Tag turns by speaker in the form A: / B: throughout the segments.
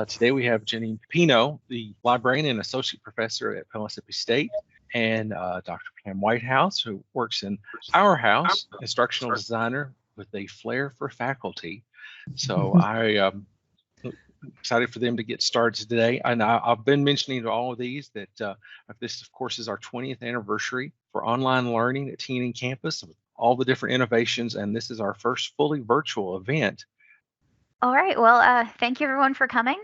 A: Today we have Janine Pino, the librarian and associate professor at Mississippi State, and Dr. Pam Whitehouse, who works in our house, instructional designer with a flair for faculty. So I'm excited for them to get started today. And I've been mentioning to all of these that this, of course, is our 20th anniversary for online learning at TNE campus, with all the different innovations, and this is our first fully virtual event.
B: All right, well, thank you everyone for coming.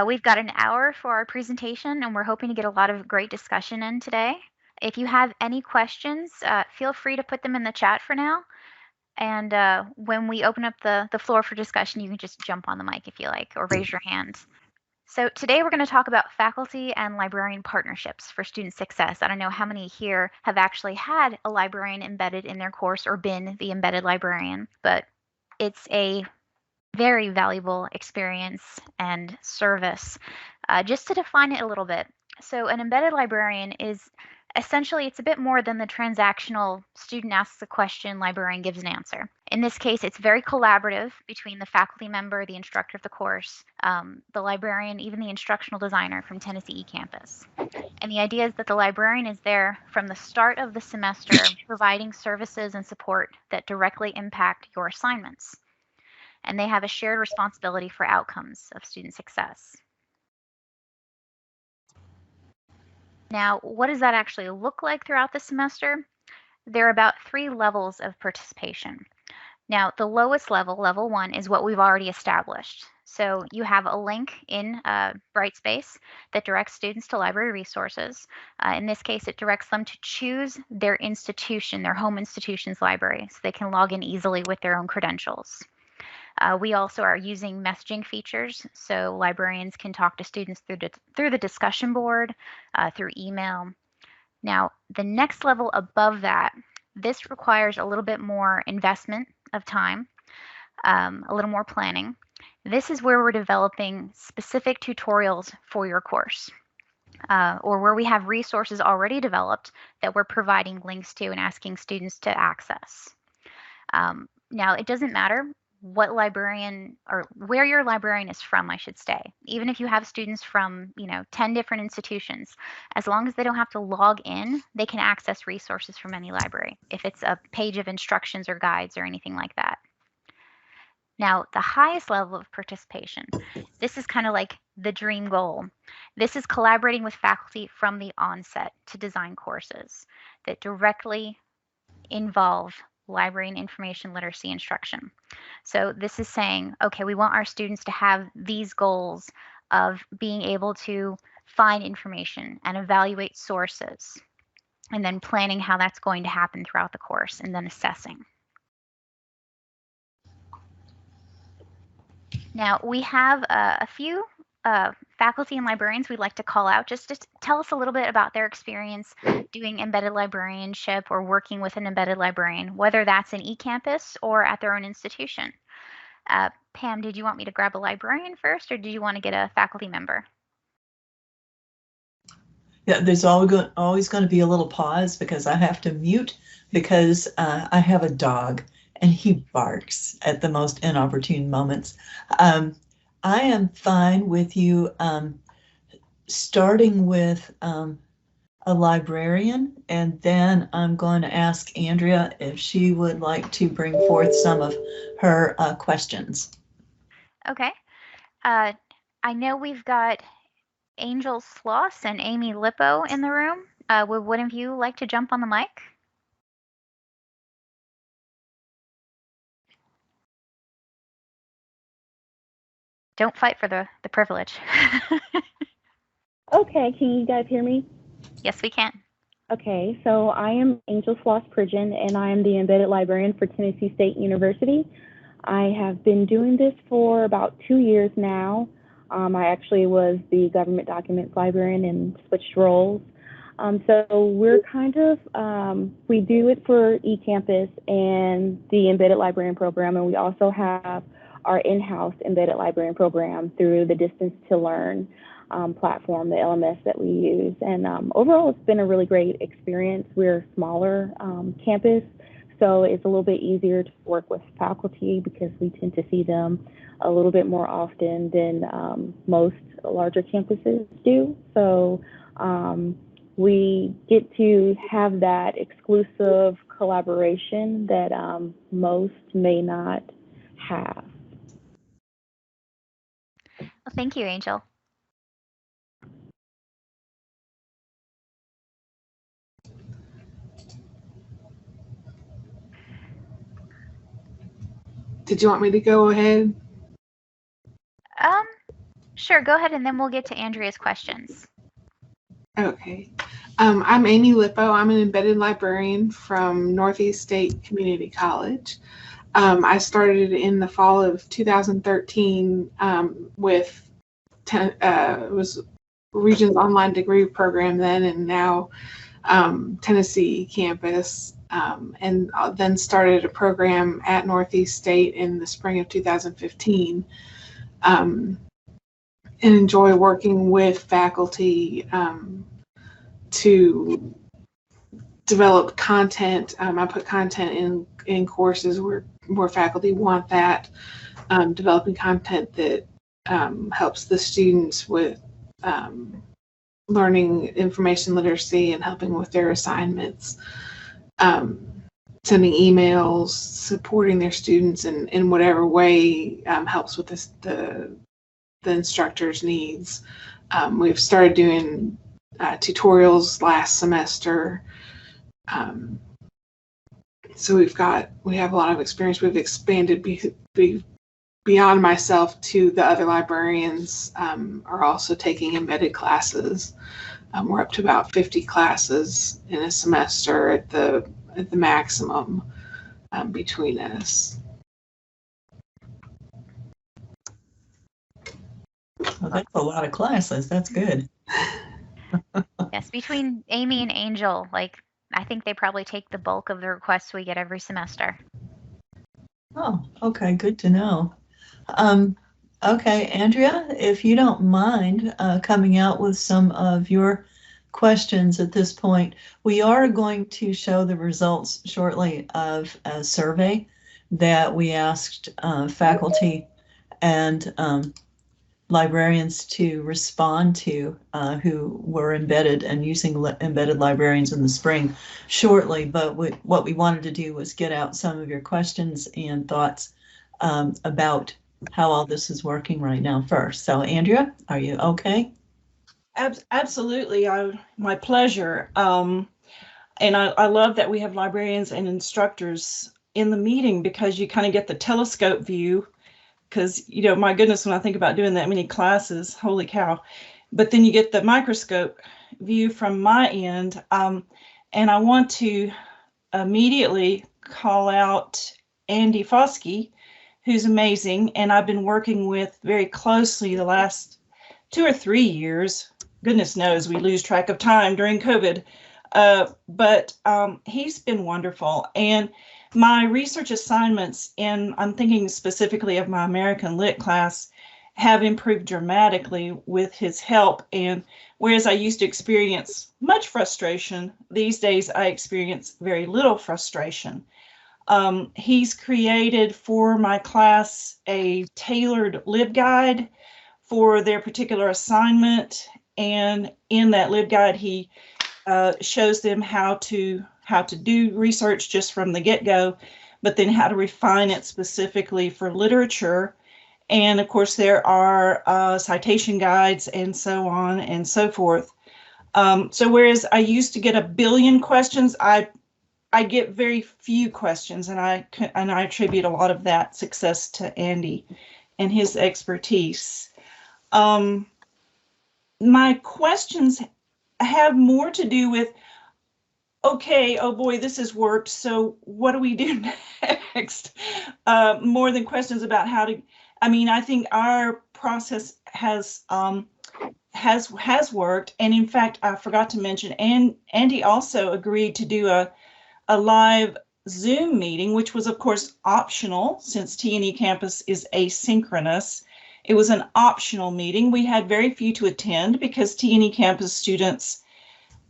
B: We've got an hour for our presentation, and we're hoping to get a lot of great discussion in today. If you have any questions, feel free to put them in the chat for now. And when we open up the floor for discussion, you can just jump on the mic if you like, or raise your hand. So today we're going to talk about faculty and librarian partnerships for student success. I don't know how many here have actually had a librarian embedded in their course or been the embedded librarian, but it's a very valuable experience and service. Just to define it a little bit, so an embedded librarian is essentially, it's a bit more than the transactional student asks a question, librarian gives an answer. In this case, it's very collaborative between the faculty member, the instructor of the course, the librarian, even the instructional designer from Tennessee eCampus. And the idea is that the librarian is there from the start of the semester, providing services and support that directly impact your assignments. And they have a shared responsibility for outcomes of student success. Now, what does that actually look like throughout the semester? There are about 3 levels of participation. Now, the lowest level, level 1, is what we've already established. So you have a link in Brightspace that directs students to library resources. In this case, it directs them to choose their institution, their home institution's library, so they can log in easily with their own credentials. We also are using messaging features, so librarians can talk to students through the discussion board, through email. Now, the next level above that, this requires a little bit more investment of time, a little more planning. This is where we're developing specific tutorials for your course, or where we have resources already developed that we're providing links to and asking students to access. Now, it doesn't matter what librarian or where your librarian is from, I should say. Even if you have students from, 10 different institutions, as long as they don't have to log in, they can access resources from any library, if it's a page of instructions or guides or anything like that. Now, the highest level of participation, this is kind of like the dream goal. This is collaborating with faculty from the onset to design courses that directly involve library and information literacy instruction. So this is saying, okay, we want our students to have these goals of being able to find information and evaluate sources, and then planning how that's going to happen throughout the course, and then assessing. Now, we have a few faculty and librarians we'd like to call out just to tell us a little bit about their experience doing embedded librarianship or working with an embedded librarian, whether that's in eCampus or at their own institution. Pam, did you want me to grab a librarian first, or did you want to get a faculty member?
C: Yeah, there's always going to be a little pause because I have to mute because I have a dog and he barks at the most inopportune moments. I am fine with you starting with a librarian, and then I'm going to ask Andrea if she would like to bring forth some of her questions.
B: Okay. I know we've got Angel Sloss and Amy Lippo in the room. Would one of you like to jump on the mic? Don't fight for the privilege.
D: Okay, can you guys hear me?
B: Yes, we can.
D: Okay, so I am Angel Sloss Pridgeon, and I am the embedded librarian for Tennessee State University. I have been doing this for about 2 years now. I actually was the government documents librarian and switched roles. So we're kind of, we do it for eCampus and the embedded librarian program, and we also have our in-house embedded librarian program through the Distance to Learn platform, the LMS that we use. And overall, it's been a really great experience. We're a smaller campus, So it's a little bit easier to work with faculty because we tend to see them a little bit more often than most larger campuses do. So we get to have that exclusive collaboration that most may not have.
B: Well, thank you, Angel.
E: Did you want me to go ahead?
B: Sure, go ahead, and then we'll get to Andrea's questions.
E: Okay. I'm Amy Lippo. I'm an embedded librarian from Northeast State Community College. I started in the fall of 2013 with it was Region's online degree program then, and now Tennessee campus, and then started a program at Northeast State in the spring of 2015. And enjoy working with faculty to develop content. I put content in courses where faculty want that, developing content that helps the students with learning information literacy and helping with their assignments, sending emails, supporting their students in whatever way helps with the instructor's needs. We've started doing tutorials last semester. So we have a lot of experience. We've expanded beyond myself to the other librarians are also taking embedded classes. We're up to about 50 classes in a semester at the maximum between us.
C: Well, that's a lot of classes. That's good.
B: Yes, between Amy and Angel, I think they probably take the bulk of the requests we get every semester.
C: Oh, okay, good to know. Okay, Andrea, if you don't mind coming out with some of your questions at this point, we are going to show the results shortly of a survey that we asked faculty and librarians to respond to who were embedded and using embedded librarians in the spring shortly. But what we wanted to do was get out some of your questions and thoughts about how all this is working right now first. So Andrea, are you okay?
F: Absolutely, my pleasure. And I love that we have librarians and instructors in the meeting because you kind of get the telescope view. Because, my goodness, when I think about doing that many classes, holy cow. But then you get the microscope view from my end. And I want to immediately call out Andy Foskey, who's amazing. And I've been working with very closely the last 2 or 3 years. Goodness knows we lose track of time during COVID. But he's been wonderful. And my research assignments, and I'm thinking specifically of my American Lit class, have improved dramatically with his help. And whereas I used to experience much frustration, these days I experience very little frustration. He's created for my class a tailored LibGuide for their particular assignment. And in that LibGuide, he shows them how to do research just from the get-go, but then how to refine it specifically for literature. And of course, there are citation guides and so on and so forth. So whereas I used to get a billion questions, I get very few questions, and I attribute a lot of that success to Andy and his expertise. My questions have more to do with, okay, oh boy, this has worked, so what do we do next? More than questions about how to, I think our process has worked. And in fact, I forgot to mention, and Andy also agreed to do a live Zoom meeting, which was of course optional since T&E campus is asynchronous. It was an optional meeting. We had very few to attend because T&E campus students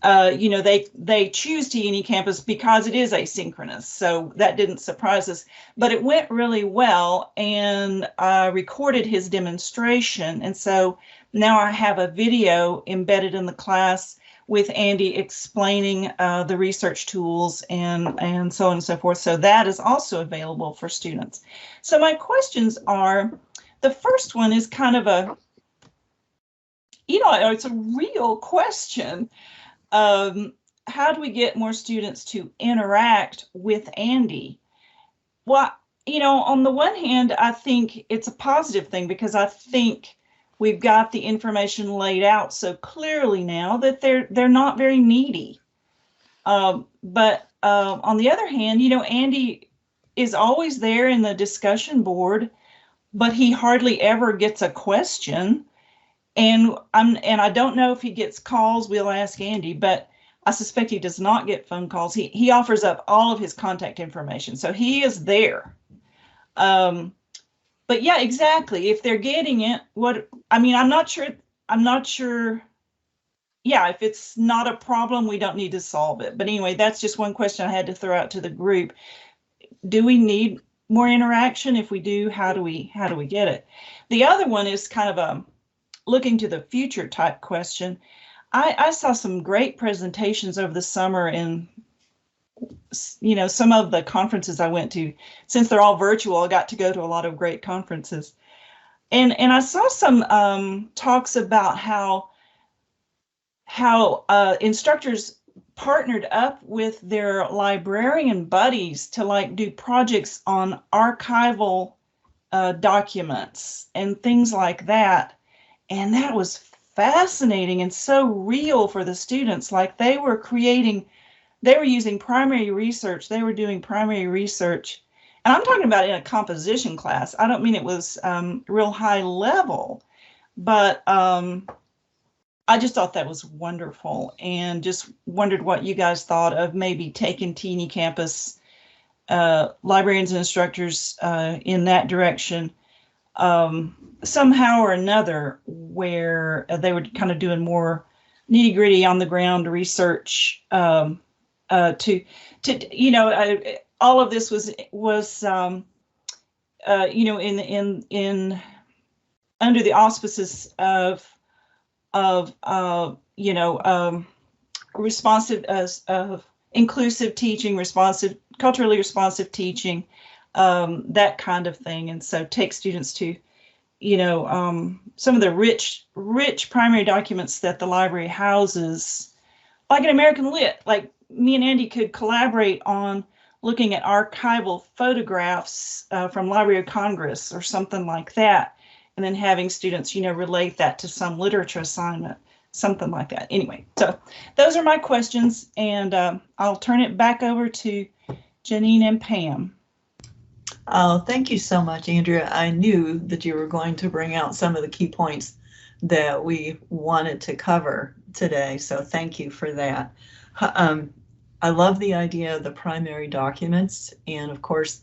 F: they choose T&E Campus because it is asynchronous. So that didn't surprise us, but it went really well, and I recorded his demonstration. And so now I have a video embedded in the class with Andy explaining the research tools and so on and so forth. So that is also available for students. So my questions are, the first one is kind of a, it's a real question. How do we get more students to interact with Andy? Well, on the one hand, I think it's a positive thing, because I think we've got the information laid out so clearly now that they're not very needy. But on the other hand, Andy is always there in the discussion board, but he hardly ever gets a question. And I don't know if he gets calls. We'll ask Andy, but I suspect he does not get phone calls. He offers up all of his contact information, so he is there. But yeah, exactly. If they're getting it, I'm not sure. Yeah, if it's not a problem, we don't need to solve it. But anyway, that's just one question I had to throw out to the group. Do we need more interaction? If we do, how do we get it? The other one is kind of a looking to the future type question. I saw some great presentations over the summer in, some of the conferences I went to. Since they're all virtual, I got to go to a lot of great conferences. And I saw some talks about how instructors partnered up with their librarian buddies to do projects on archival documents and things like that. And that was fascinating and so real for the students. They were using primary research. They were doing primary research. And I'm talking about in a composition class. I don't mean it was real high level, but I just thought that was wonderful, and just wondered what you guys thought of maybe taking T&E Campus librarians and instructors in that direction. Somehow or another, where they were kind of doing more nitty gritty on the ground research all of this was in under the auspices of responsive of inclusive teaching, culturally responsive teaching, that kind of thing. And so take students to some of the rich primary documents that the library houses, like an American Lit. Like me and Andy could collaborate on looking at archival photographs from Library of Congress or something like that, and then having students relate that to some literature assignment, something like that. Anyway, so those are my questions, and I'll turn it back over to Janine and Pam.
C: Oh, thank you so much, Andrea. I knew that you were going to bring out some of the key points that we wanted to cover today, so thank you for that. I love the idea of the primary documents, and of course,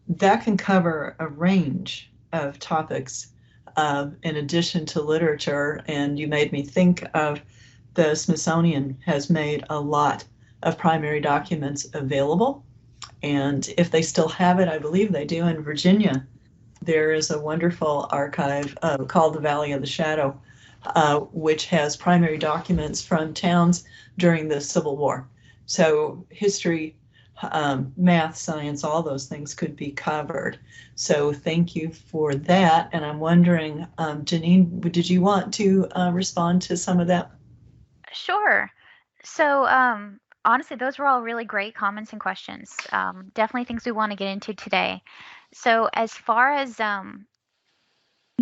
C: that can cover a range of topics in addition to literature. And you made me think of the Smithsonian has made a lot of primary documents available. And if they still have it, I believe they do in Virginia, there is a wonderful archive called the Valley of the Shadow, which has primary documents from towns during the Civil War. So history, math, science, all those things could be covered. So thank you for that. And I'm wondering, Janine, did you want to respond to some of that?
B: Sure. So honestly, those were all really great comments and questions. Definitely things we want to get into today. So as far as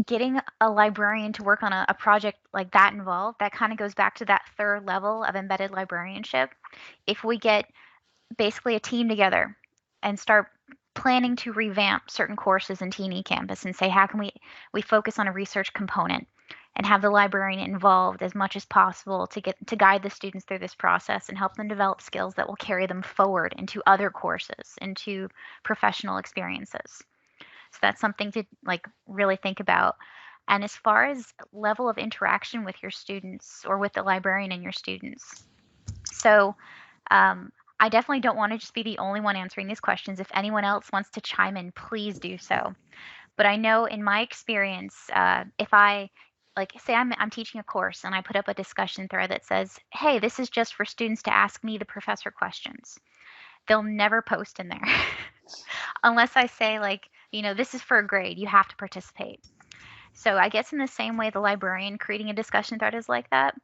B: getting a librarian to work on a project like that involved, that kind of goes back to that third level of embedded librarianship. If we get basically a team together and start planning to revamp certain courses in T&E Campus and say, how can we focus on a research component and have the librarian involved as much as possible to guide the students through this process and help them develop skills that will carry them forward into other courses, into professional experiences. So that's something to really think about. And as far as level of interaction with your students or with the librarian and your students, So I definitely don't want to just be the only one answering these questions. If anyone else wants to chime in, please do so. But I know in my experience, if I, like, say I'm teaching a course and I put up a discussion thread that says, hey, this is just for students to ask me the professor questions, they'll never post in there unless I say, like, this is for a grade, you have to participate. So I guess in the same way the librarian creating a discussion thread is like that.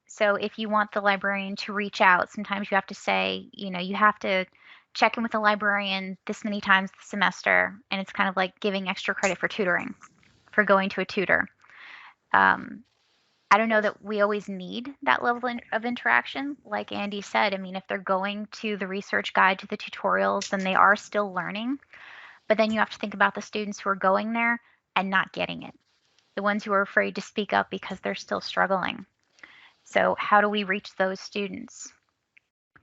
B: So if you want the librarian to reach out, sometimes you have to say, you have to check in with the librarian this many times this semester, and it's kind of like giving extra credit for tutoring, for going to a tutor. I don't know that we always need that level of interaction. Like Andy said, I mean, if they're going to the research guide, to the tutorials, then they are still learning. But then you have to think about the students who are going there and not getting it, the ones who are afraid to speak up because they're still struggling. So how do we reach those students?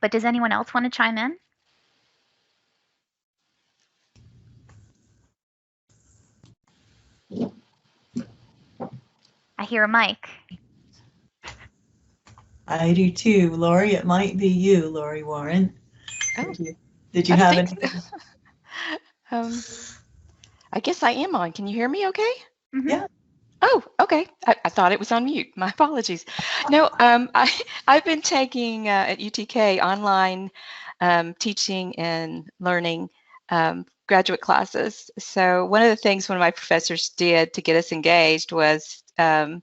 B: But does anyone else want to chime in? I hear a mic.
C: I do too. Lori, it might be you, Lori Warren.
G: Oh,
C: did you have anything?
G: I guess I am on. Can you hear me okay?
B: Mm-hmm.
C: Yeah.
G: Oh, okay. I thought it was on mute. My apologies. No, I've been taking at UTK online teaching and learning graduate classes. So one of the things one of my professors did to get us engaged was, as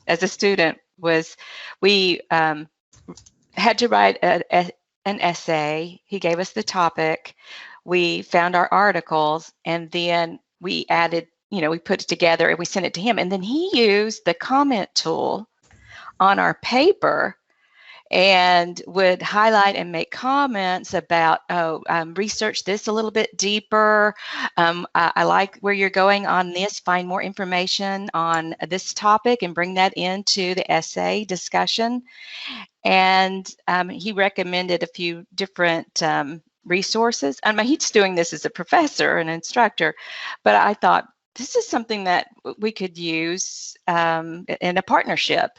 G: a student, was we had to write an essay. He gave us the topic. We found our articles, and then we added, we put it together and we sent it to him. And then he used the comment tool on our paper and would highlight and make comments about, research this a little bit deeper. I like where you're going on this. Find more information on this topic and bring that into the essay discussion. And he recommended a few different resources. I mean, he's doing this as a professor and instructor, but I thought this is something that we could use in a partnership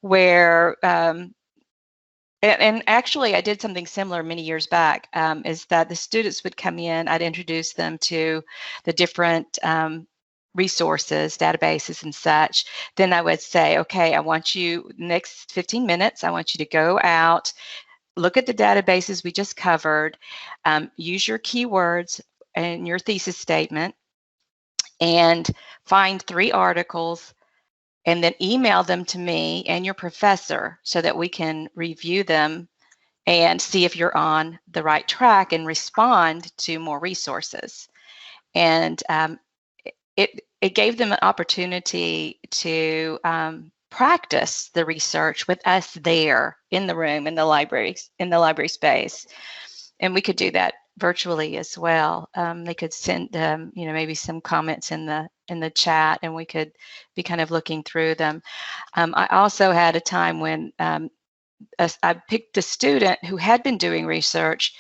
G: where, and actually I did something similar many years back, is that the students would come in, I'd introduce them to the different resources, databases and such. Then I would say, okay, I want you, next 15 minutes, I want you to go out, look at the databases we just covered, use your keywords in your thesis statement, and find 3 articles, and then email them to me and your professor so that we can review them and see if you're on the right track and respond to more resources. And it gave them an opportunity to practice the research with us there in the room, in the library space. And we could do that virtually as well. They could send maybe some comments in the chat, and we could be kind of looking through them. I also had a time when I picked a student who had been doing research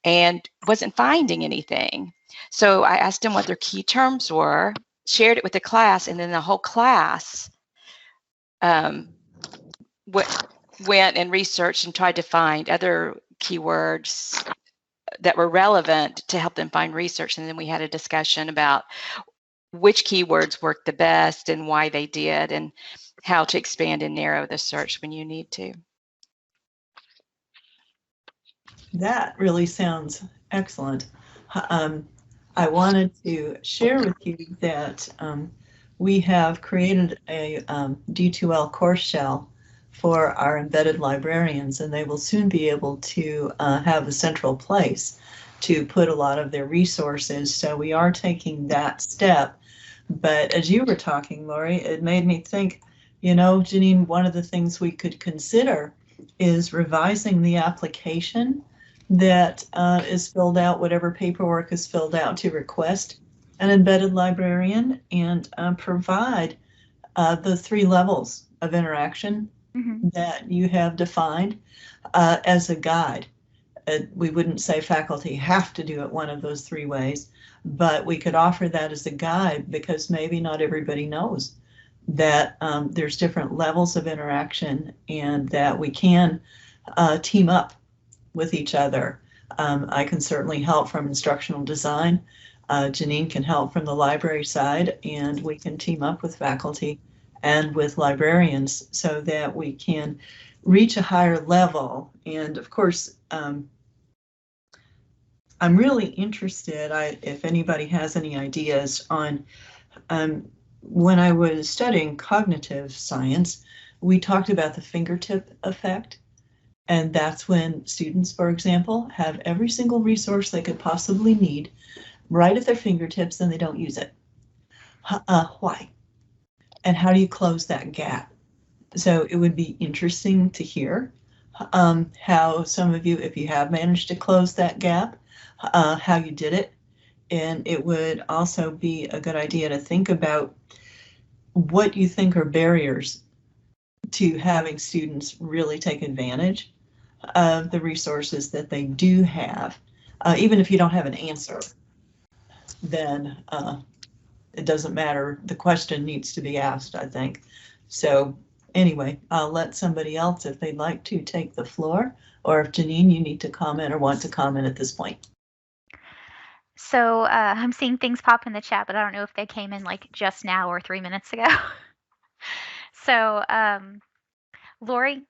G: and wasn't finding anything. So I asked them what their key terms were, shared it with the class, and then the whole class went and researched and tried to find other keywords that were relevant to help them find research. And then we had a discussion about which keywords worked the best and why they did, and how to expand and narrow the search when you need to.
C: That really sounds excellent. I wanted to share with you that we have created a D2L course shell for our embedded librarians, and they will soon be able to have a central place to put a lot of their resources. So we are taking that step. But as you were talking, Lori, it made me think, Janine, one of the things we could consider is revising the application that is filled out, whatever paperwork is filled out, to request an embedded librarian, and provide the 3 levels of interaction that you have defined as a guide. We wouldn't say faculty have to do it one of those 3 ways, but we could offer that as a guide, because maybe not everybody knows that there's different levels of interaction, and that we can team up with each other. I can certainly help from instructional design. Janine can help from the library side, and we can team up with faculty and with librarians so that we can reach a higher level. And of course, I'm really interested, if anybody has any ideas on, when I was studying cognitive science, we talked about the fingertip effect. And that's when students, for example, have every single resource they could possibly need right at their fingertips and they don't use it. Why? And how do you close that gap? So it would be interesting to hear how some of you, if you have managed to close that gap, how you did it. And it would also be a good idea to think about what you think are barriers to having students really take advantage of the resources that they do have. Even if you don't have an answer, then it doesn't matter. The question needs to be asked, I think. So anyway, I'll let somebody else, if they'd like to, take the floor, or if Janine, you need to comment or want to comment at this point.
B: So I'm seeing things pop in the chat, but I don't know if they came in like just now or 3 minutes ago. So Lori,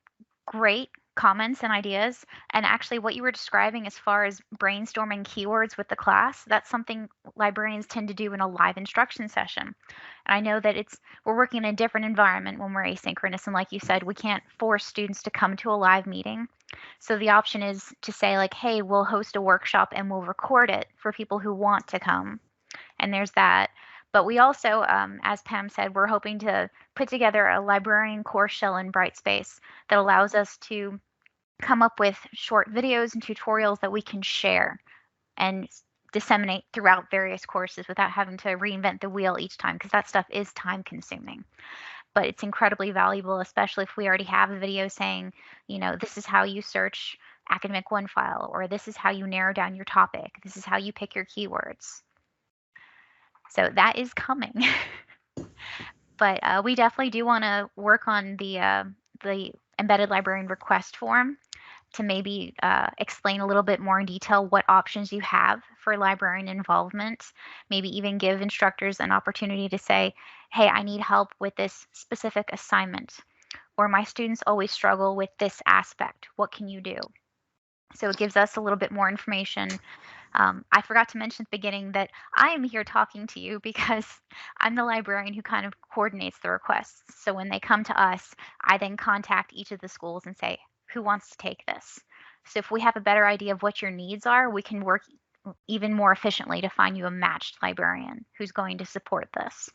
B: great comments and ideas. And actually what you were describing as far as brainstorming keywords with the class, that's something librarians tend to do in a live instruction session. And I know that we're working in a different environment when we're asynchronous. And like you said, we can't force students to come to a live meeting. So the option is to say like, hey, we'll host a workshop and we'll record it for people who want to come. And there's that. But we also, as Pam said, we're hoping to put together a librarian course shell in Brightspace that allows us to come up with short videos and tutorials that we can share and disseminate throughout various courses without having to reinvent the wheel each time, because that stuff is time consuming. But it's incredibly valuable, especially if we already have a video saying, you know, this is how you search Academic One file, or this is how you narrow down your topic, this is how you pick your keywords. So that is coming. But we definitely do want to work on the embedded librarian request form to maybe explain a little bit more in detail what options you have for librarian involvement. Maybe even give instructors an opportunity to say, hey, I need help with this specific assignment, or my students always struggle with this aspect. What can you do? So it gives us a little bit more information. I forgot to mention at the beginning that I am here talking to you because I'm the librarian who kind of coordinates the requests. So when they come to us, I then contact each of the schools and say, who wants to take this? So if we have a better idea of what your needs are, we can work even more efficiently to find you a matched librarian who's going to support this.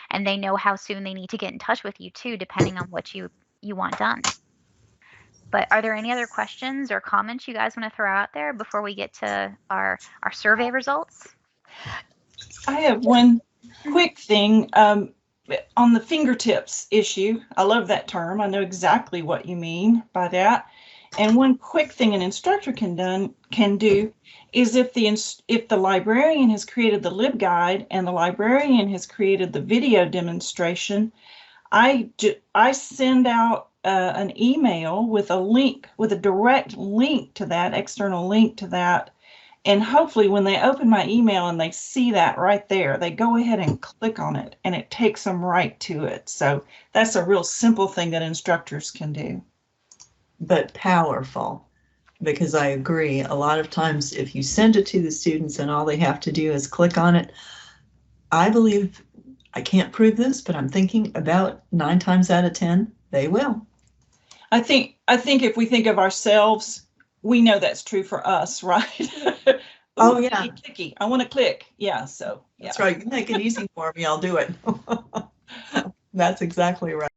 B: And they know how soon they need to get in touch with you too, depending on what you want done. But are there any other questions or comments you guys want to throw out there before we get to our survey results?
F: I have one quick thing on the fingertips issue. I love that term. I know exactly what you mean by that. And one quick thing an instructor can do is if the librarian has created the LibGuide and the librarian has created the video demonstration, I send out an email with a link, with a direct link to that, external link to that. And hopefully when they open my email and they see that right there, they go ahead and click on it and it takes them right to it. So that's a real simple thing that instructors can do.
C: But powerful, because I agree, a lot of times if you send it to the students and all they have to do is click on it, I believe, I can't prove this, but I'm thinking about 9 times out of 10, they will.
F: I think if we think of ourselves, we know that's true for us, right?
C: Oh yeah.
F: Clicky. I want to click. Yeah. So yeah.
C: That's right. You make it easy for me. I'll do it. That's exactly right.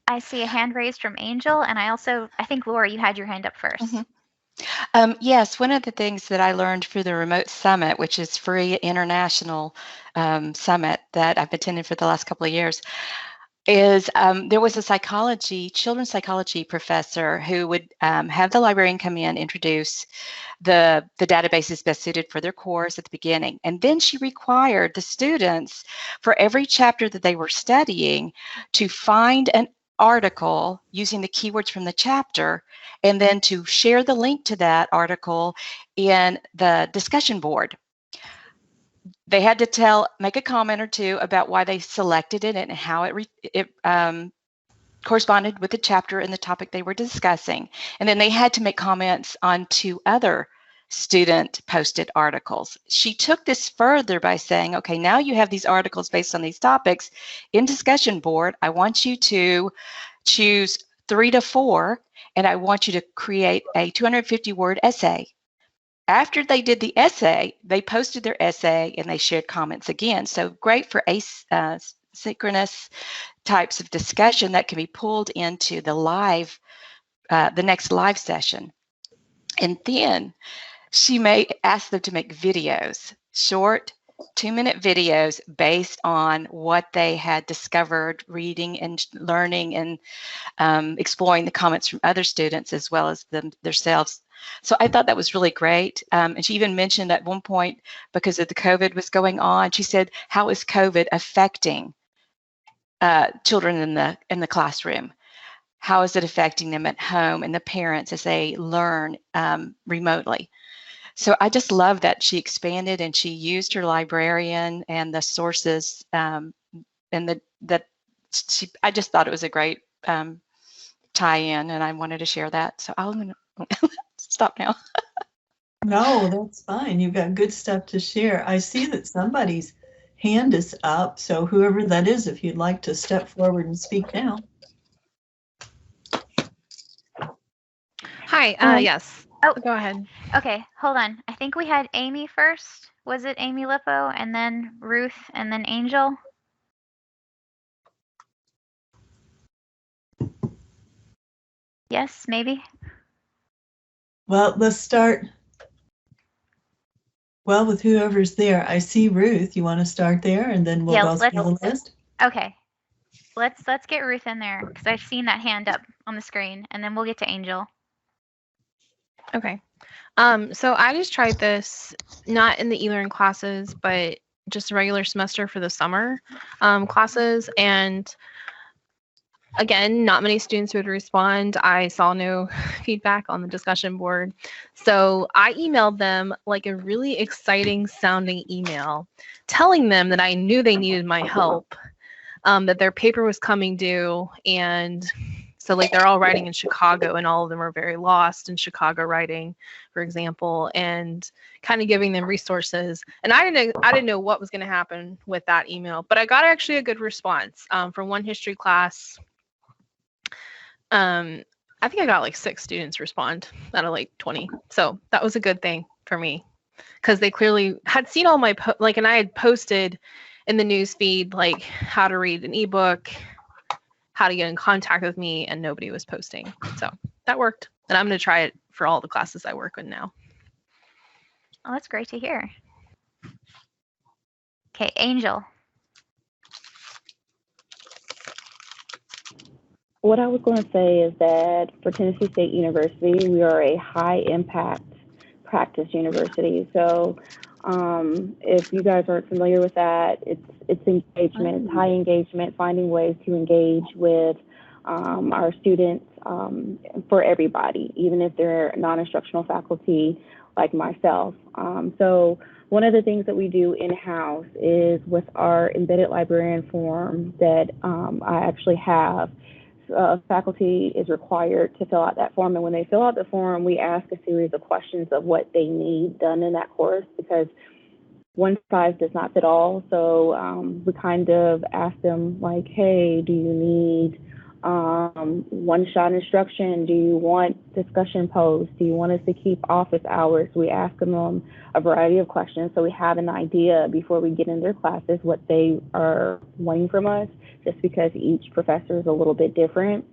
B: I see a hand raised from Angel, and I think Laura, you had your hand up first.
G: Mm-hmm. Yes, one of the things that I learned through the Remote Summit, which is free international summit that I've attended for the last couple of years, is there was a children's psychology professor who would have the librarian come in, introduce the databases best suited for their course at the beginning. And then she required the students, for every chapter that they were studying, to find an article using the keywords from the chapter, and then to share the link to that article in the discussion board. They had to make a comment or two about why they selected it and how it corresponded with the chapter and the topic they were discussing. And then they had to make comments on 2 other student posted articles. She took this further by saying, okay, now you have these articles based on these topics in discussion board. I want you to choose 3 to 4, and I want you to create a 250-word essay. After they did the essay, they posted their essay and they shared comments again. So great for asynchronous types of discussion that can be pulled into the next live session. And then she may ask them to make videos, short 2-minute videos based on what they had discovered reading and learning and exploring the comments from other students as well as themselves. So I thought that was really great. And she even mentioned at one point, because of the COVID was going on, she said, how is COVID affecting children in the classroom? How is it affecting them at home and the parents as they learn remotely? So I just love that she expanded and she used her librarian and the sources and I just thought it was a great tie-in, and I wanted to share that. So I'm going to stop now.
C: No, that's fine. You've got good stuff to share. I see that somebody's hand is up, so whoever that is, if you'd like to step forward and speak now.
H: Hi, yes.
B: Oh,
H: go ahead.
B: Okay, hold on. I think we had Amy first. Was it Amy Lippo, and then Ruth, and then Angel? Yes, maybe.
C: Well, let's start. Well, with whoever's there. I see Ruth. You want to start there, and then we'll go through the list?
B: Okay. Let's get Ruth in there, because I've seen that hand up on the screen, and then we'll get to Angel.
H: Okay. So I just tried this not in the e-learn classes, but just a regular semester for the summer classes. And again, not many students would respond. I saw no feedback on the discussion board. So I emailed them like a really exciting sounding email telling them that I knew they needed my help, that their paper was coming due. And so like they're all writing in Chicago, and all of them are very lost in Chicago writing, for example, and kind of giving them resources. And I didn't know what was going to happen with that email, but I got actually a good response from one history class. I think I got like 6 students respond out of like 20. So that was a good thing for me, because they clearly had seen all my and I had posted in the news feed like how to read an ebook, how to get in contact with me, and nobody was posting. So that worked. And I'm going to try it for all the classes I work with now.
B: Oh, that's great to hear. Okay, Angel.
D: What I was going to say is that for Tennessee State University, we are a high impact practice university. So if you guys aren't familiar with that, it's engagement, it's high engagement, finding ways to engage with our students for everybody, even if they're non-instructional faculty like myself. So one of the things that we do in-house is with our embedded librarian form that I actually have. Faculty is required to fill out that form, and when they fill out the form, we ask a series of questions of what they need done in that course, because one size does not fit all. So we kind of ask them like, hey, do you need one-shot instruction? Do you want discussion posts? Do you want us to keep office hours? We ask them a variety of questions so we have an idea before we get in their classes what they are wanting from us, just because each professor is a little bit different.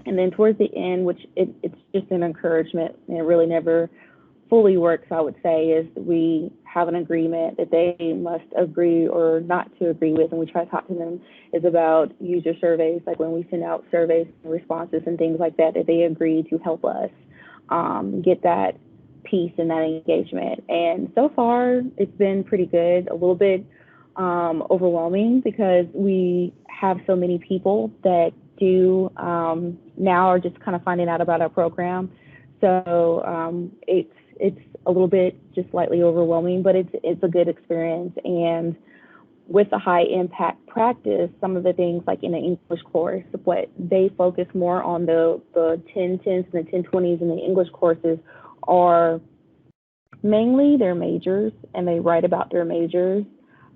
D: And then towards the end, which it's just an encouragement, and it really never fully works, I would say, is we have an agreement that they must agree or not to agree with, and we try to talk to them, is about user surveys, like when we send out surveys and responses and things like that, that they agree to help us get that piece and that engagement. And so far, it's been pretty good, a little bit overwhelming because we have so many people that do now are just kind of finding out about our program. So it's a little bit just slightly overwhelming, but it's a good experience. And with the high impact practice, some of the things like in the English course, what they focus more on the 1010s and the 1020s in the English courses are mainly their majors, and they write about their majors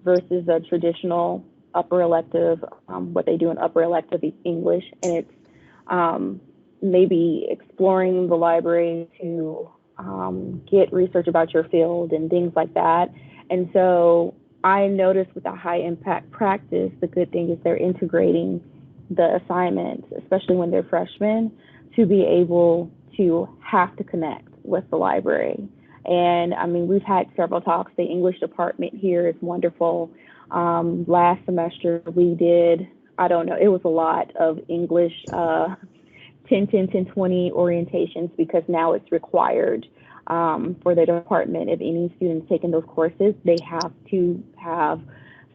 D: versus a traditional upper elective, what they do in upper elective English. And it's maybe exploring the library to get research about your field and things like that. And so I noticed with the high impact practice, the good thing is they're integrating the assignments, especially when they're freshmen, to be able to have to connect with the library. And I mean, we've had several talks. The English department here is wonderful. Last semester we did, I don't know, it was a lot of English 1010, 1020 orientations, because now it's required for the department. If any students taking those courses, they have to have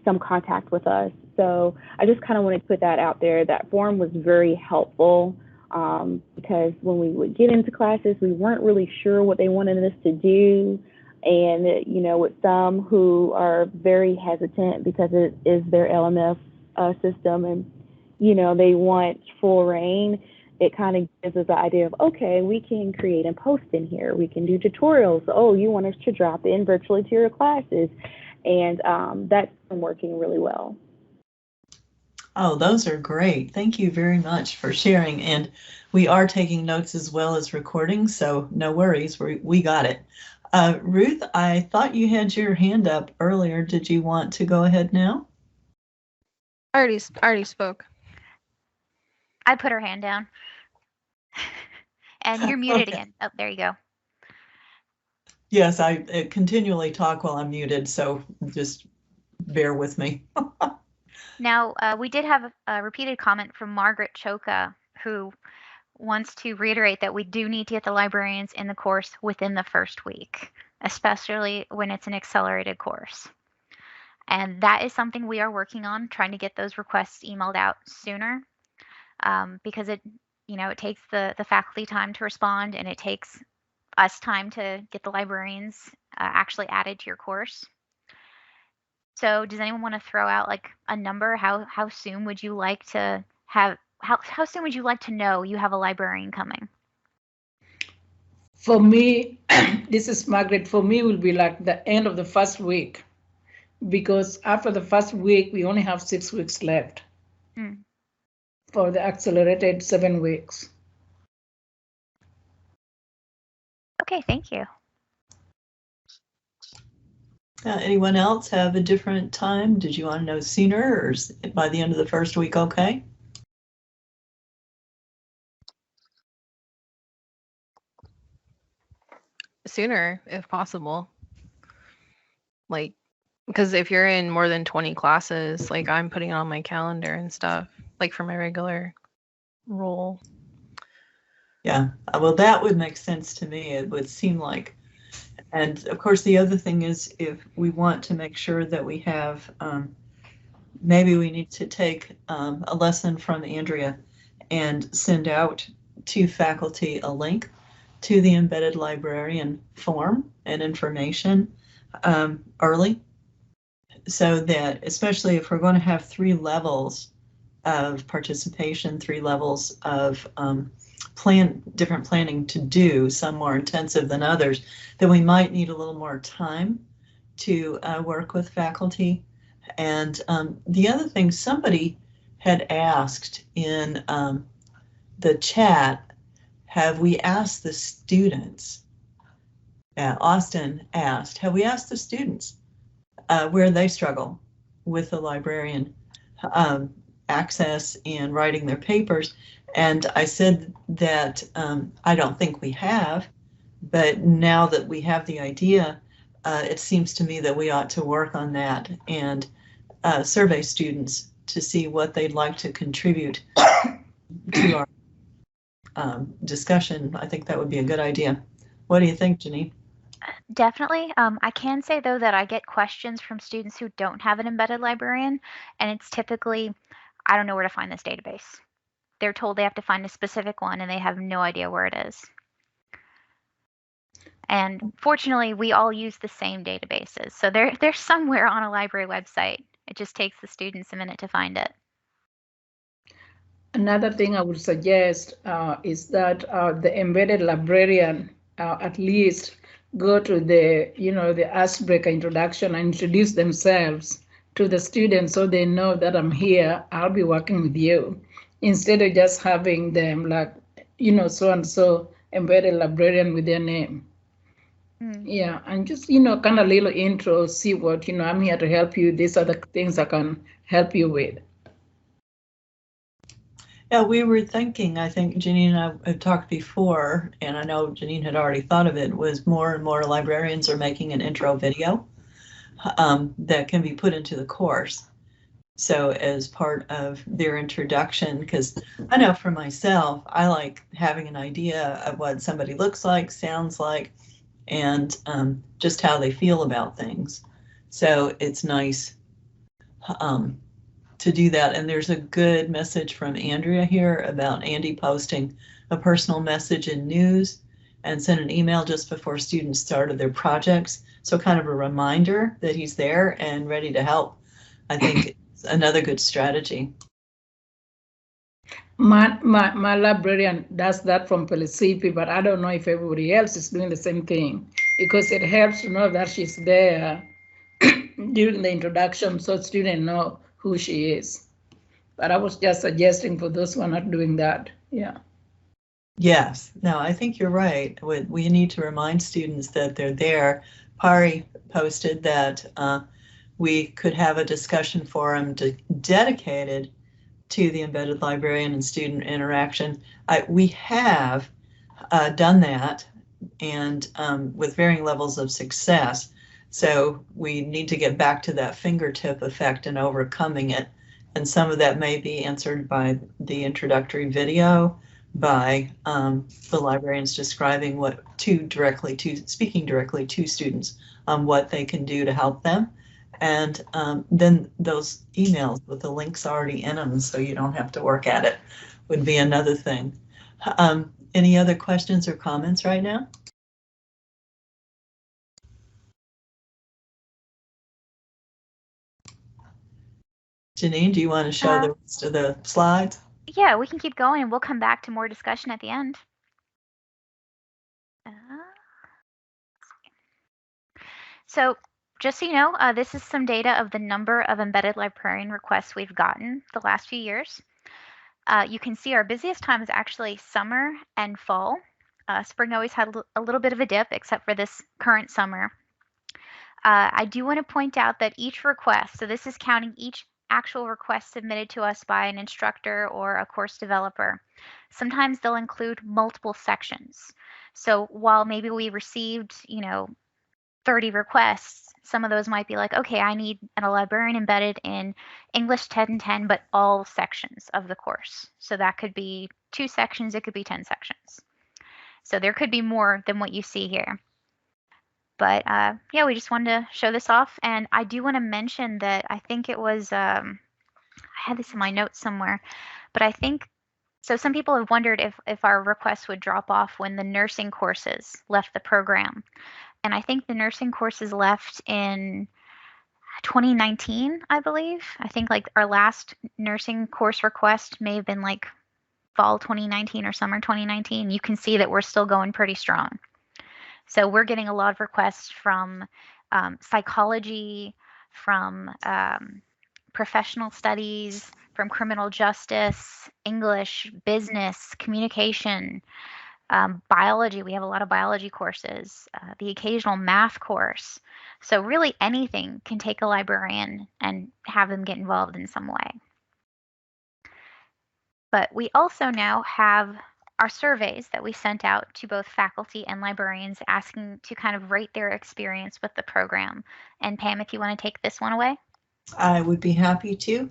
D: some contact with us. So I just kind of wanted to put that out there. That forum was very helpful because when we would get into classes, we weren't really sure what they wanted us to do. And, you know, with some who are very hesitant because it is their LMS system and, you know, they want full reign, it kind of gives us the idea of, okay, we can create and post in here. We can do tutorials. Oh, you want us to drop in virtually to your classes. And that's been working really well.
C: Oh, those are great. Thank you very much for sharing. And we are taking notes as well as recording, so no worries, we got it. Ruth, I thought you had your hand up earlier. Did you want to go ahead now?
H: I already spoke.
B: I put her hand down. And you're muted again. Oh, there you go.
C: Yes, I continually talk while I'm muted, so just bear with me.
B: Now, we did have a repeated comment from Margaret Choka, who wants to reiterate that we do need to get the librarians in the course within the first week, especially when it's an accelerated course. And that is something we are working on, trying to get those requests emailed out sooner, because it takes the faculty time to respond, and it takes us time to get the librarians actually added to your course. So does anyone want to throw out like a number? How soon would you like to have, how soon would you like to know you have a librarian coming?
I: For me, this is Margaret, for me will be like the end of the first week, because after the first week, we only have 6 weeks left for the accelerated 7 weeks.
B: Okay, thank you.
C: Anyone else have a different time? Did you want to know sooner, or is it by the end of the first week okay?
H: Sooner, if possible. Like, because if you're in more than 20 classes, like I'm putting on my calendar and stuff, like for my regular role.
C: Yeah, well, that would make sense to me. It would seem like. And of course, the other thing is, if we want to make sure that we have, maybe we need to take a lesson from Andrea and send out to faculty a link to the embedded librarian form and information early, so that, especially if we're going to have 3 levels of participation, 3 levels of different planning to do, some more intensive than others, then we might need a little more time to work with faculty. And the other thing, somebody had asked in the chat, have we asked the students? Austin asked, have we asked the students where they struggle with the librarian access and writing their papers? And I said that I don't think we have, but now that we have the idea, it seems to me that we ought to work on that and survey students to see what they'd like to contribute to our discussion. I think that would be a good idea. What do you think, Janine?
B: Definitely. I can say, though, that I get questions from students who don't have an embedded librarian, and it's typically, I don't know where to find this database. they're told they have to find a specific one and they have no idea where it is. And fortunately, we all use the same databases. So they're somewhere on a library website. It just takes the students a minute to find it.
I: Another thing I would suggest is that the embedded librarian at least go to the, the icebreaker introduction and introduce themselves to the students so they know that I'm here, I'll be working with you, instead of just having them like, so-and-so embedded librarian with their name. Yeah, and just, kind of little intro, see what, I'm here to help you. These are the things I can help you with.
C: Yeah, we were thinking, I think Janine and I have talked before, and I know Janine had already thought of it, was more and more librarians are making an intro video that can be put into the course. So as part of their introduction, because I know for myself, I like having an idea of what somebody looks like, sounds like, and just how they feel about things. So it's nice to do that. And there's a good message from Andrea here about Andy posting a personal message in news and sent an email just before students started their projects. So kind of a reminder that he's there and ready to help. I think it's another good strategy.
I: My librarian does that from Pelisipi, but I don't know if everybody else is doing the same thing, because it helps to know that she's there during the introduction so students know who she is. But I was just suggesting for those who are not doing that. Yeah.
C: Yes, no, I think you're right. We need to remind students that they're there. Pari posted that we could have a discussion forum dedicated to the embedded librarian and student interaction. We have done that, and with varying levels of success. So we need to get back to that fingertip effect and overcoming it. And some of that may be answered by the introductory video, by the librarians describing speaking directly to students on what they can do to help them. And then those emails with the links already in them, so you don't have to work at it, would be another thing. Any other questions or comments right now? Janine, do you want to show the rest of the slides?
B: Yeah, we can keep going and we'll come back to more discussion at the end. So just so you know, this is some data of the number of embedded librarian requests we've gotten the last few years. You can see our busiest time is actually summer and fall. Spring always had a little bit of a dip, except for this current summer. I do want to point out that each request, so this is counting each actual request submitted to us by an instructor or a course developer. Sometimes they'll include multiple sections. So while maybe we received, 30 requests, some of those might be like, okay, I need a librarian embedded in English 1010, but all sections of the course. So that could be 2 sections, it could be 10 sections. So there could be more than what you see here. But yeah, we just wanted to show this off. And I do want to mention that I think it was, I had this in my notes somewhere, but I think, so some people have wondered if our requests would drop off when the nursing courses left the program. And I think the nursing courses left in 2019, I believe. I think like our last nursing course request may have been like fall 2019 or summer 2019. You can see that we're still going pretty strong. So we're getting a lot of requests from psychology, from professional studies, from criminal justice, English, business, communication, biology. We have a lot of biology courses, the occasional math course. So really anything can take a librarian and have them get involved in some way. But we also now have our surveys that we sent out to both faculty and librarians asking to kind of rate their experience with the program. And Pam, if you want to take this one away.
C: I would be happy to.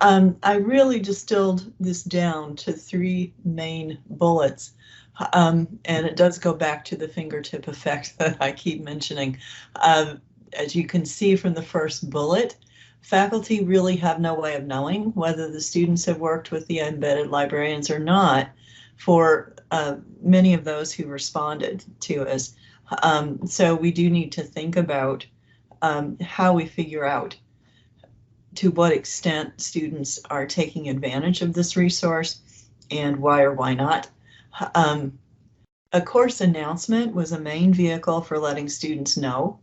C: I really distilled this down to 3 main bullets. And it does go back to the fingertip effect that I keep mentioning. As you can see from the first bullet, faculty really have no way of knowing whether the students have worked with the embedded librarians or not for many of those who responded to us. So we do need to think about how we figure out to what extent students are taking advantage of this resource and why or why not. A course announcement was a main vehicle for letting students know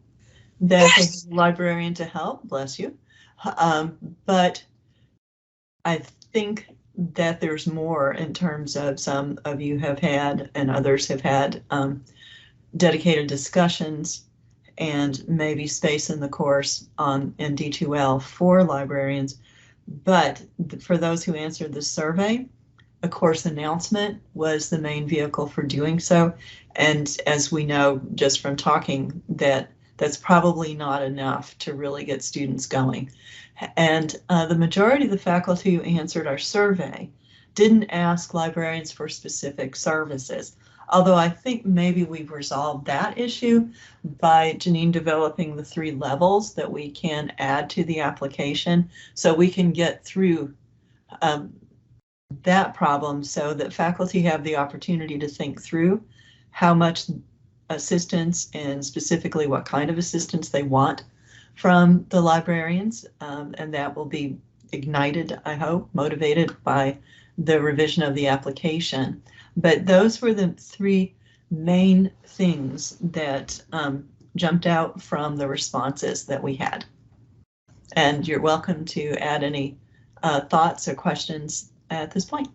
C: that they have a librarian to help, bless you. But I think that there's more in terms of some of you have had and others have had dedicated discussions and maybe space in the course in D2L for librarians. But for those who answered the survey, a course announcement was the main vehicle for doing so. And as we know, just from talking, that's probably not enough to really get students going. And the majority of the faculty who answered our survey didn't ask librarians for specific services. Although I think maybe we've resolved that issue by Janine developing the 3 levels that we can add to the application, so we can get through that problem so that faculty have the opportunity to think through how much assistance and specifically what kind of assistance they want from the librarians. And that will be ignited, I hope, motivated by the revision of the application. But those were the 3 main things that jumped out from the responses that we had. And you're welcome to add any thoughts or questions at this point.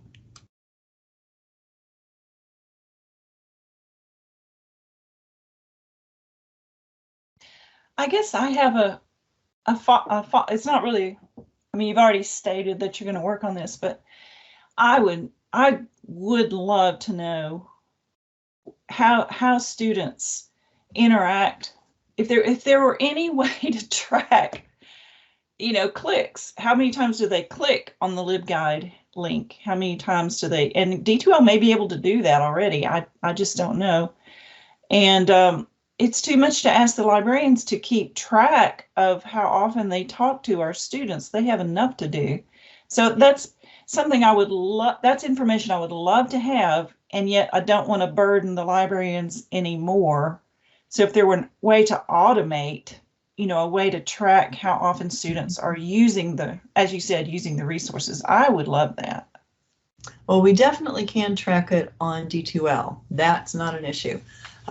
F: I guess I have it's not really, I mean, you've already stated that you're going to work on this, but I would love to know how students interact. If there were any way to track, clicks, how many times do they click on the LibGuide link? How many times do they, and D2L may be able to do that already. I just don't know. And it's too much to ask the librarians to keep track of how often they talk to our students. They have enough to do. So that's something I would love, that's information I would love to have, and yet I don't want to burden the librarians anymore. So if there were a way to automate, a way to track how often students are using as you said, using the resources, I would love that.
C: Well, we definitely can track it on D2L. That's not an issue.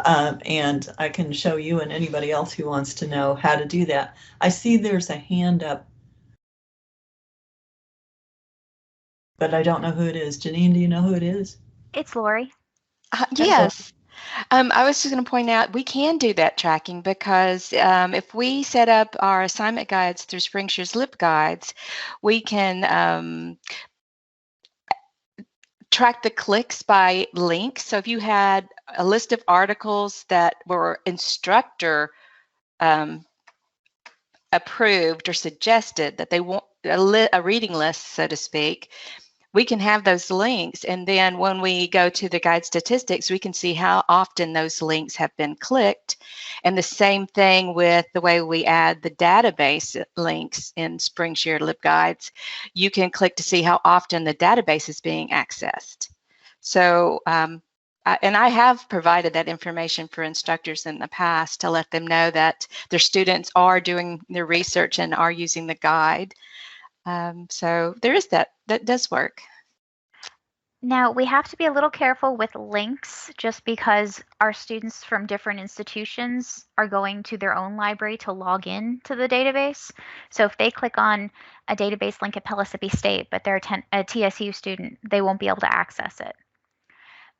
C: And I can show you and anybody else who wants to know how to do that. I see there's a hand up, but I don't know who it is. Janine, do you know who it is?
B: It's Lori.
G: Yes. I was just going to point out we can do that tracking because if we set up our assignment guides through SpringShare's LibGuides, we can track the clicks by link. So if you had a list of articles that were instructor approved or suggested that they want a reading list, so to speak, we can have those links. And then when we go to the guide statistics, we can see how often those links have been clicked. And the same thing with the way we add the database links in SpringShare LibGuides. You can click to see how often the database is being accessed. So, and I have provided that information for instructors in the past to let them know that their students are doing their research and are using the guide. So there is that does work.
B: Now, we have to be a little careful with links just because our students from different institutions are going to their own library to log in to the database. So if they click on a database link at Pellissippi State, but they're a TSU student, they won't be able to access it.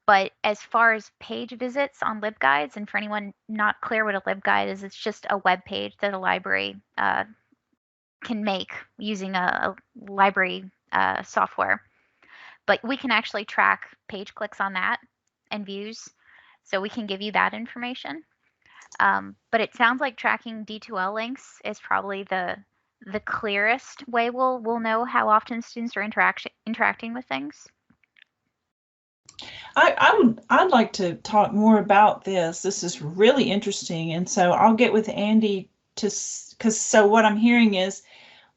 B: But as far as page visits on LibGuides, and for anyone not clear what a LibGuide is, it's just a web page that a library can make using a library software. But we can actually track page clicks on that and views, so we can give you that information. But it sounds like tracking D2L links is probably the clearest way we'll know how often students are interacting with things.
F: I'd like to talk more about this. This is really interesting, and so I'll get with Andy because so what I'm hearing is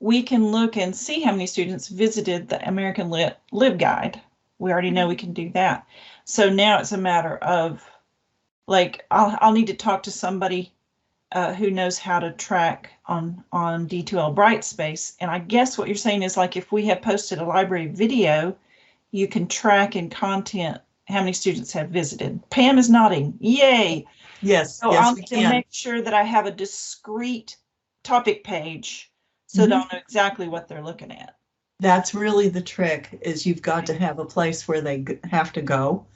F: we can look and see how many students visited the American Lit LibGuide. We already know we can do that. So now it's a matter of, like, I'll need to talk to somebody who knows how to track on D2L Brightspace. And I guess what you're saying is, like, if we have posted a library video, you can track in content how many students have visited. Pam is nodding. Yay.
C: Yes.
F: So
C: yes,
F: I'll
C: we
F: need to
C: can.
F: make sure that I have a discrete topic page so they'll know exactly what they're looking at.
C: That's really the trick, is you've got to have a place where they have to go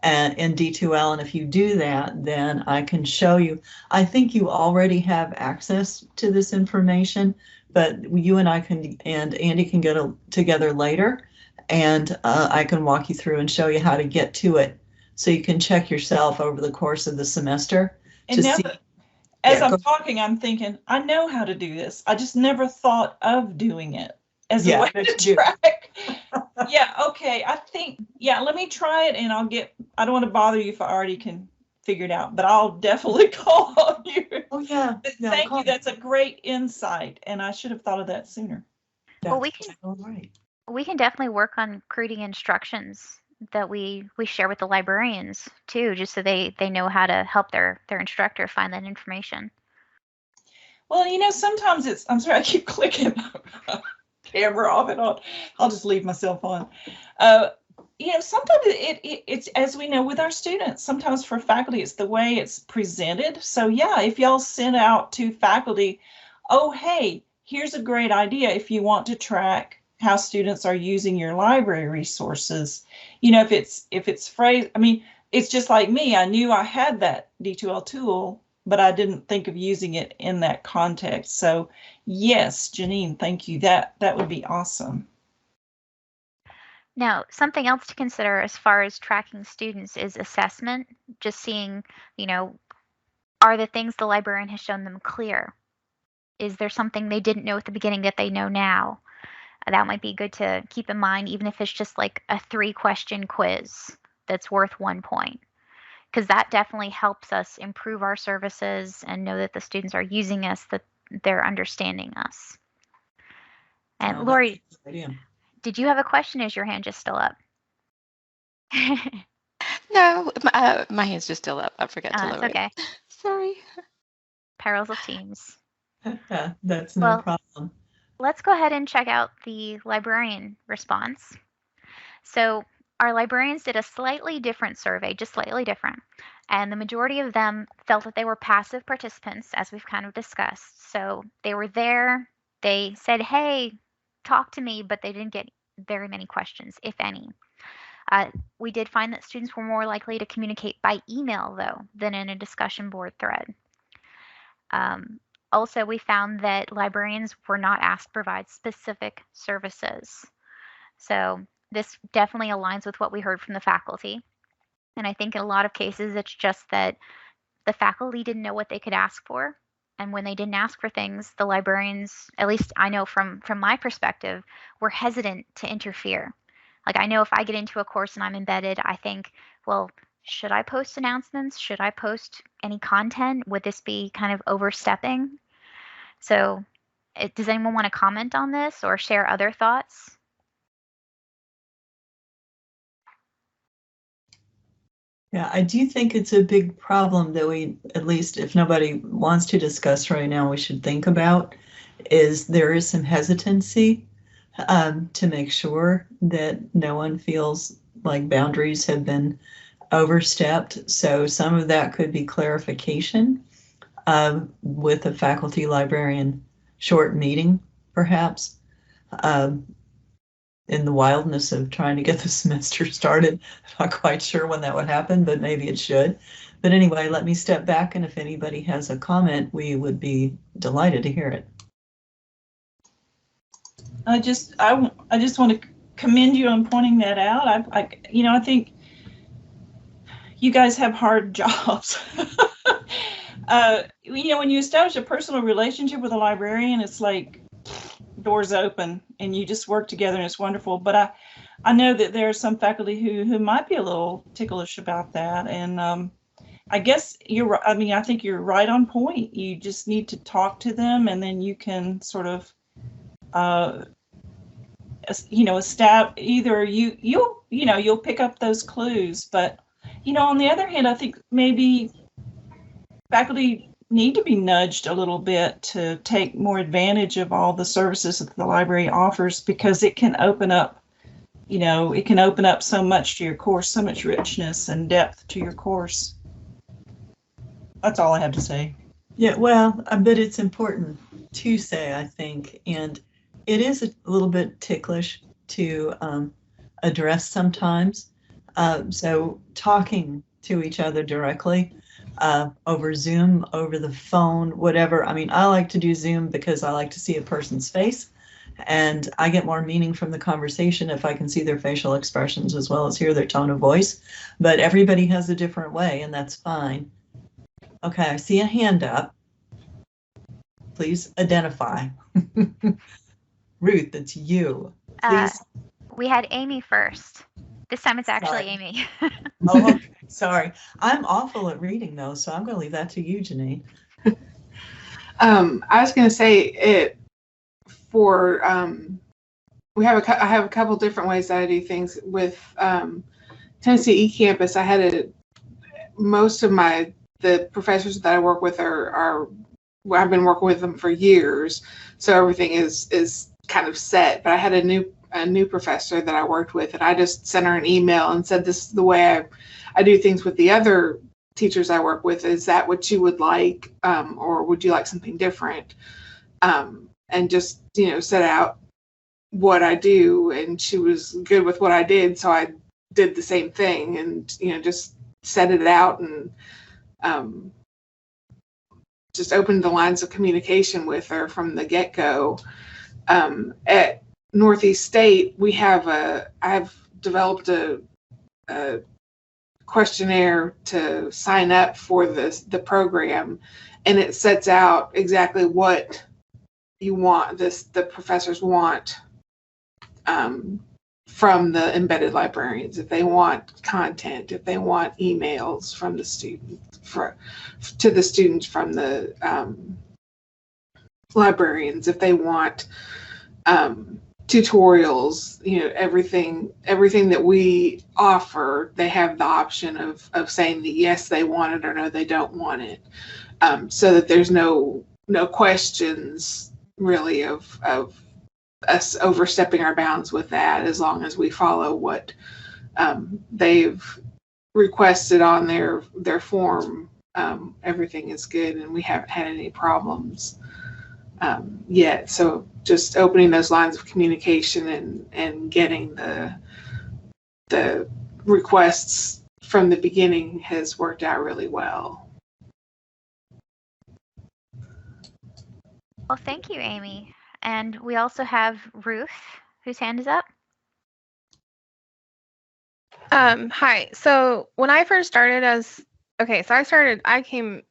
C: and in D2L. And if you do that, then I can show you. I think you already have access to this information, but you and I can, and Andy can get together later, and I can walk you through and show you how to get to it, so you can check yourself over the course of the semester.
F: And now, as
C: Yeah,
F: I'm talking, I'm thinking, I know how to do this. I just never thought of doing it as a way to track. Yeah, okay. I think, yeah, let me try it, and I don't want to bother you if I already can figure it out, but I'll definitely call you.
C: Oh, yeah.
F: No, thank you. That's a great insight, and I should have thought of that sooner.
B: Well, we can definitely work on creating instructions that we share with the librarians too, just so they know how to help their instructor find that information.
F: Well, you know, sometimes I'm sorry, I keep clicking camera off and on. I'll just leave myself on. You know, sometimes it's, as we know with our students, sometimes for faculty, it's the way it's presented. So yeah, if y'all send out to faculty, oh, hey, here's a great idea if you want to track how students are using your library resources. You know, if it's phrased, I mean, it's just like me. I knew I had that D2L tool, but I didn't think of using it in that context. So yes, Janine, thank you. That would be awesome.
B: Now, something else to consider as far as tracking students is assessment. Just seeing, you know, are the things the librarian has shown them clear? Is there something they didn't know at the beginning that they know now? That might be good to keep in mind, even if it's just like a 3-question quiz that's worth 1 point, because that definitely helps us improve our services and know that the students are using us, that they're understanding us. And Lori, did you have a question? Is your hand just still up?
G: No, my hand's just still up. I forgot to lower
B: okay.
G: it. Sorry.
B: Perils of teams.
C: That's no problem.
B: Let's go ahead and check out the librarian response. So our librarians did a slightly different survey, just slightly different. And the majority of them felt that they were passive participants, as we've kind of discussed. So they were there, they said, hey, talk to me, but they didn't get very many questions, if any. We did find that students were more likely to communicate by email, though, than in a discussion board thread. Also, we found that librarians were not asked to provide specific services. So this definitely aligns with what we heard from the faculty. And I think in a lot of cases, it's just that the faculty didn't know what they could ask for. And when they didn't ask for things, the librarians, at least I know from my perspective, were hesitant to interfere. Like, I know if I get into a course and I'm embedded, I think, well, should I post announcements? Should I post any content? Would this be kind of overstepping? So does anyone want to comment on this or share other thoughts?
C: Yeah, I do think it's a big problem that we, at least if nobody wants to discuss right now, we should think about, is there is some hesitancy to make sure that no one feels like boundaries have been overstepped. So some of that could be clarification with a faculty librarian short meeting, perhaps. In the wildness of trying to get the semester started, I'm not quite sure when that would happen, but maybe it should. But anyway, let me step back, and if anybody has a comment, we would be delighted to hear it.
F: I just want to commend you on pointing that out. I think you guys have hard jobs. When you establish a personal relationship with a librarian, it's like doors open and you just work together, and it's wonderful. But I know that there are some faculty who might be a little ticklish about that, and I guess I think you're right on point. You just need to talk to them, and then you can sort of either you'll pick up those clues, but on the other hand, I think maybe faculty need to be nudged a little bit to take more advantage of all the services that the library offers, because it can open up so much to your course, so much richness and depth to your course. That's all I have to say.
C: Yeah, well, but it's important to say, I think, and it is a little bit ticklish to address sometimes. So talking to each other directly over Zoom, over the phone, whatever. I mean, I like to do Zoom because I like to see a person's face, and I get more meaning from the conversation if I can see their facial expressions as well as hear their tone of voice. But everybody has a different way, and that's fine. Okay, I see a hand up. Please identify. Ruth, it's you. Please.
B: We had Amy first. This time it's actually
C: Sorry.
B: Amy.
C: Oh, okay. Sorry. I'm awful at reading those, so I'm going to leave that to you, Janine.
E: I was going to say it for I have a couple different ways that I do things with Tennessee eCampus. I had most of the professors that I work with are I've been working with them for years, so everything is kind of set. But I had a new professor that I worked with, and I just sent her an email and said, this is the way I do things with the other teachers I work with. Is that what you would like, or would you like something different? And just set out what I do, and she was good with what I did, so I did the same thing, and just set it out and just opened the lines of communication with her from the get-go. At Northeast State, I've developed a questionnaire to sign up for the program, and it sets out exactly what you want, the professors want from the embedded librarians. If they want content, if they want emails from the student to the students from the librarians, if they want tutorials, everything that we offer, they have the option of saying that yes, they want it, or no, they don't want it, so that there's no questions really of us overstepping our bounds with that, as long as we follow what they've requested on their form. Everything is good, and we haven't had any problems yet. So just opening those lines of communication and getting the requests from the beginning has worked out really well.
B: Well, thank you, Amy. And we also have Ruth, whose hand is up.
H: Hi. So when I first started I came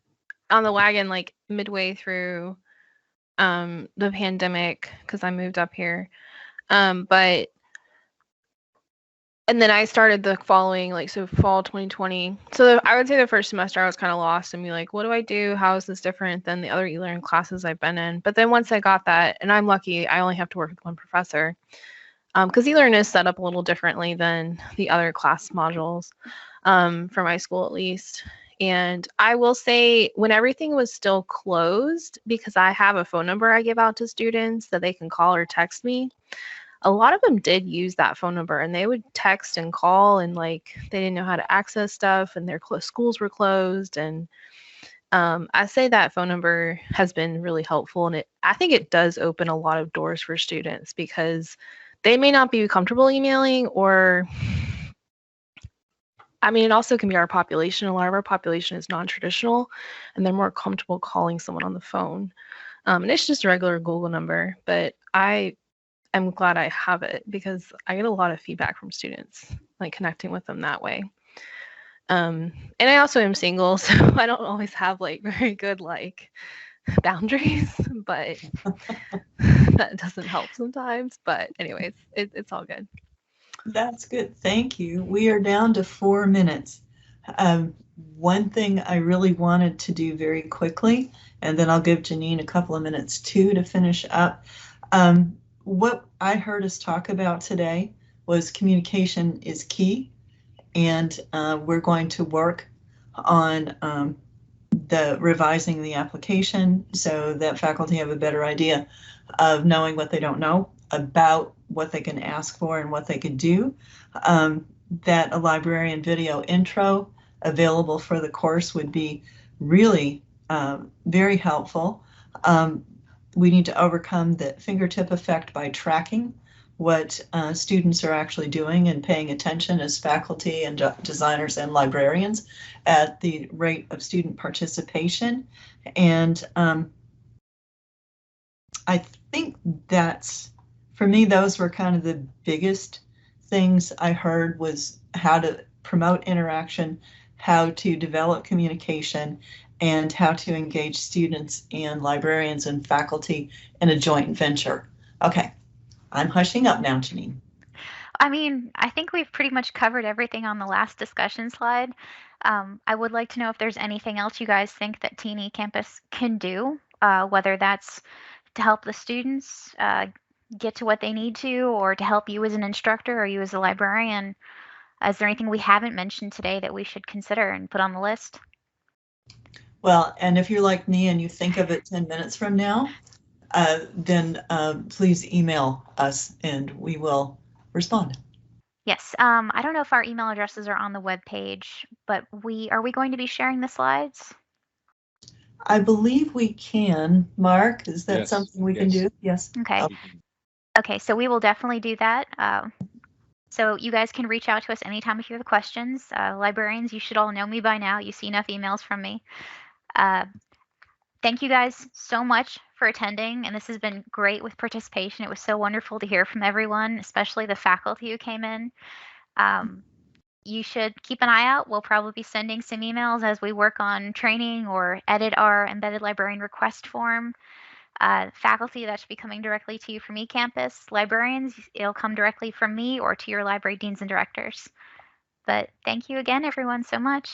H: on the wagon like midway through the pandemic, because I moved up here. And then I started the following, fall 2020. So I would say the first semester I was kind of lost and be like, what do I do? How is this different than the other e-learning classes I've been in? But then once I got that, and I'm lucky, I only have to work with one professor, because e-learn is set up a little differently than the other class modules, for my school at least. And I will say, when everything was still closed, because I have a phone number I give out to students that they can call or text me, a lot of them did use that phone number, and they would text and call, and they didn't know how to access stuff, and their schools were closed. And I say that phone number has been really helpful, and I think it does open a lot of doors for students, because they may not be comfortable emailing, or it also can be our population. A lot of our population is non-traditional, and they're more comfortable calling someone on the phone. And it's just a regular Google number, but I'm glad I have it, because I get a lot of feedback from students, connecting with them that way. And I also am single, so I don't always have very good boundaries, but that doesn't help sometimes. But anyways, it's all good.
C: That's good. Thank you. We are down to 4 minutes. One thing I really wanted to do very quickly, and then I'll give Janine a couple of minutes too to finish up. what I heard us talk about today was communication is key, and we're going to work on the revising the application so that faculty have a better idea of knowing what they don't know about what they can ask for and what they can do. That a librarian video intro available for the course would be really very helpful. We need to overcome the fingertip effect by tracking what students are actually doing and paying attention as faculty and designers and librarians at the rate of student participation. And I think that's, for me, those were kind of the biggest things I heard, was how to promote interaction, how to develop communication, and how to engage students and librarians and faculty in a joint venture. Okay, I'm hushing up now, Janine.
B: I mean, I think we've pretty much covered everything on the last discussion slide. I would like to know if there's anything else you guys think that Teeny Campus can do, whether that's to help the students get to what they need to, or to help you as an instructor or you as a librarian. Is there anything we haven't mentioned today that we should consider and put on the list?
C: Well, and if you're like me and you think of it 10 minutes from now, then please email us and we will respond.
B: Yes, I don't know if our email addresses are on the web page, but are we going to be sharing the slides?
C: I believe we can. Mark, is that something we can do? Yes.
B: Okay. Okay, so we will definitely do that. So you guys can reach out to us anytime if you have questions. Librarians, you should all know me by now. You see enough emails from me. Thank you guys so much for attending, and this has been great with participation. It was so wonderful to hear from everyone, especially the faculty who came in. You should keep an eye out. We'll probably be sending some emails as we work on training or edit our embedded librarian request form. Faculty, that should be coming directly to you from eCampus. Librarians, it'll come directly from me or to your library deans and directors. But thank you again, everyone, so much.